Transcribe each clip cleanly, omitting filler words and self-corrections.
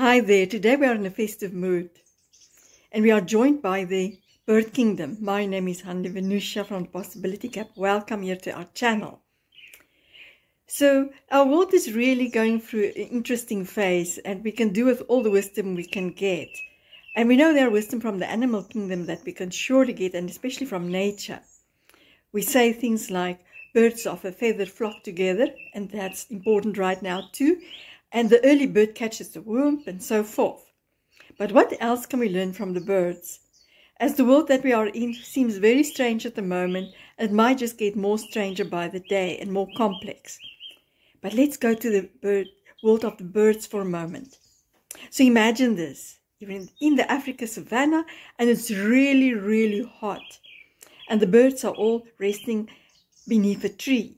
Hi there, today we are in a festive mood and we are joined by the Bird Kingdom. My name is Hande Venusha from the Possibility Gap. Welcome here to our channel. So our world is really going through an interesting phase and we can do with all the wisdom we can get. And we know there are wisdom from the animal kingdom that we can surely get, and especially from nature. We say things like birds of a feather flock together, and that's important right now too. And the early bird catches the worm, and so forth. But what else can we learn from the birds? As the world that we are in seems very strange at the moment, it might just get more stranger by the day and more complex. But let's go to the world of the birds for a moment. So imagine this. You're in the Africa savannah and it's really, really hot. And the birds are all resting beneath a tree.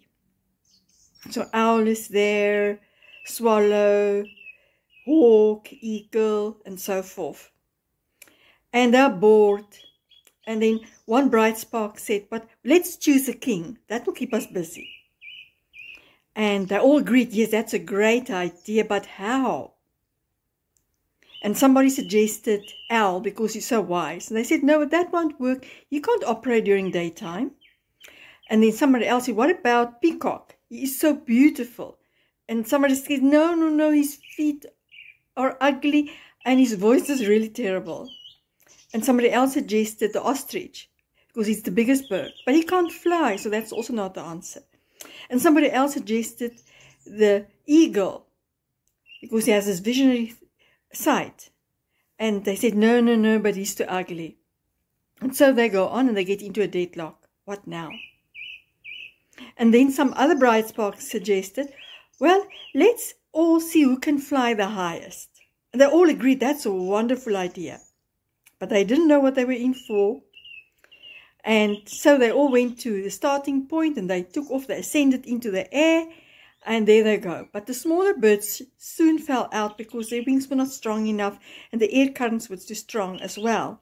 So owl is there, swallow, hawk, eagle, and so forth. And they're bored. And then one bright spark said, but let's choose a king. That will keep us busy. And they all agreed, yes, that's a great idea, but how? And somebody suggested owl because he's so wise. And they said, no, that won't work. You can't operate during daytime. And then somebody else said, what about peacock? He is so beautiful. And somebody said, no, his feet are ugly and his voice is really terrible. And somebody else suggested the ostrich because he's the biggest bird. But he can't fly, so that's also not the answer. And somebody else suggested the eagle because he has this visionary sight. And they said, no, but he's too ugly. And so they go on and they get into a deadlock. What now? And then some other bright sparks suggested, well, let's all see who can fly the highest. And they all agreed that's a wonderful idea. But they didn't know what they were in for. And so they all went to the starting point and they took off, they ascended into the air, and there they go. But the smaller birds soon fell out because their wings were not strong enough and the air currents were too strong as well.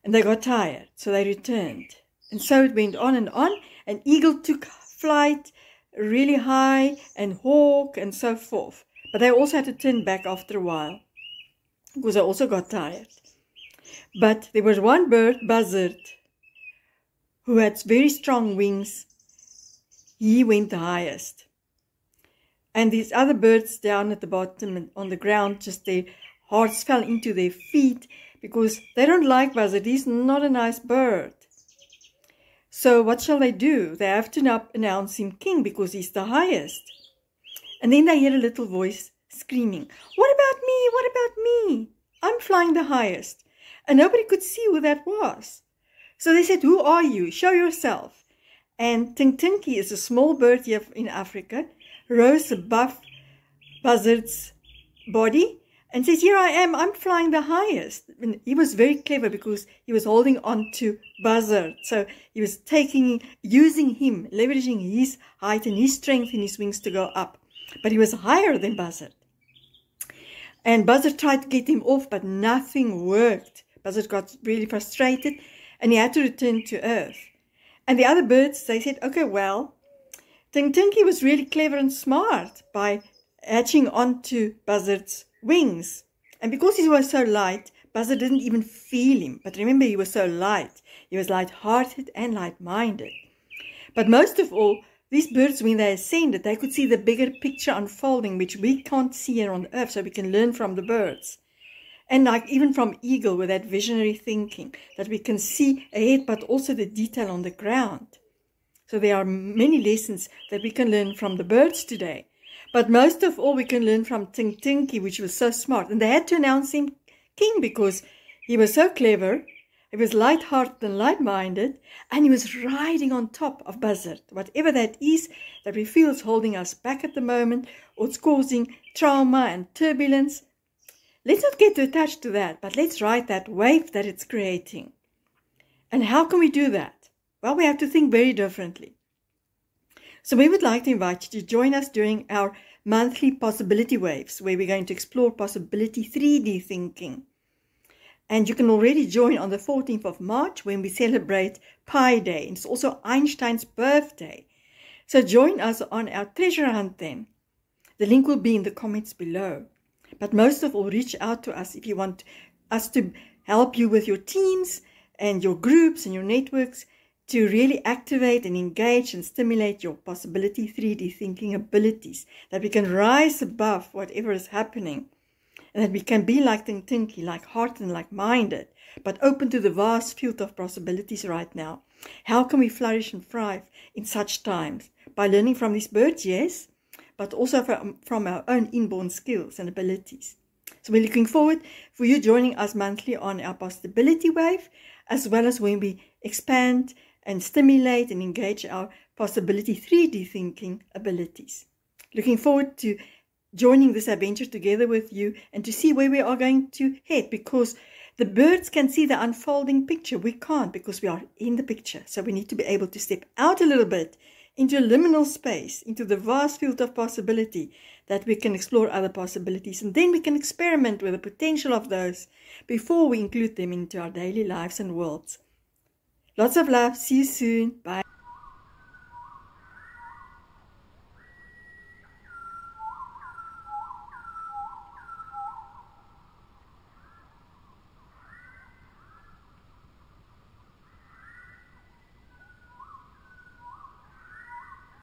And they got tired, so they returned. And so it went on, and eagle took flight really high, and hawk, and so forth. But they also had to turn back after a while, because they also got tired. But there was one bird, buzzard, who had very strong wings. He went the highest. And these other birds down at the bottom and on the ground, just their hearts fell into their feet, because they don't like buzzard. He's not a nice bird. So what shall they do? They have to now announce him king because he's the highest. And then they hear a little voice screaming, what about me? What about me? I'm flying the highest. And nobody could see who that was. So they said, who are you? Show yourself. And Tintinki is a small bird here in Africa, rose above buzzard's body and says, here I am, I'm flying the highest. And he was very clever because he was holding on to buzzard. So he was using him, leveraging his height and his strength in his wings to go up. But he was higher than buzzard. And buzzard tried to get him off, but nothing worked. Buzzard got really frustrated and he had to return to earth. And the other birds, they said, okay, well, Tintinki was really clever and smart by hatching onto buzzard's wings. And because he was so light, buzzard didn't even feel him. But remember, he was so light. He was light-hearted and light-minded. But most of all, these birds, when they ascended, they could see the bigger picture unfolding, which we can't see here on earth, so we can learn from the birds. And like even from eagle, with that visionary thinking, that we can see ahead, but also the detail on the ground. So there are many lessons that we can learn from the birds today. But most of all, we can learn from Tintinki, which was so smart. And they had to announce him king because he was so clever. He was light-hearted and light-minded. And he was riding on top of buzzard. Whatever that is that we feel is holding us back at the moment, or it's causing trauma and turbulence. Let's not get too attached to that, but let's ride that wave that it's creating. And how can we do that? Well, we have to think very differently. So we would like to invite you to join us during our monthly possibility waves, where we're going to explore possibility 3D thinking. And you can already join on the 14th of March when we celebrate Pi Day. And it's also Einstein's birthday. So join us on our treasure hunt then. The link will be in the comments below. But most of all, reach out to us if you want us to help you with your teams and your groups and your networks to really activate and engage and stimulate your possibility 3D thinking abilities, that we can rise above whatever is happening, and that we can be like Tinky, like heart and like minded, but open to the vast field of possibilities right now. How can we flourish and thrive in such times? By learning from these birds, yes, but also from our own inborn skills and abilities. So we're looking forward for you joining us monthly on our possibility wave, as well as when we expand and stimulate and engage our possibility 3D thinking abilities. Looking forward to joining this adventure together with you and to see where we are going to head, because the birds can see the unfolding picture. We can't, because we are in the picture. So we need to be able to step out a little bit into a liminal space, into the vast field of possibility, that we can explore other possibilities, and then we can experiment with the potential of those before we include them into our daily lives and worlds. Lots of love. See you soon. Bye.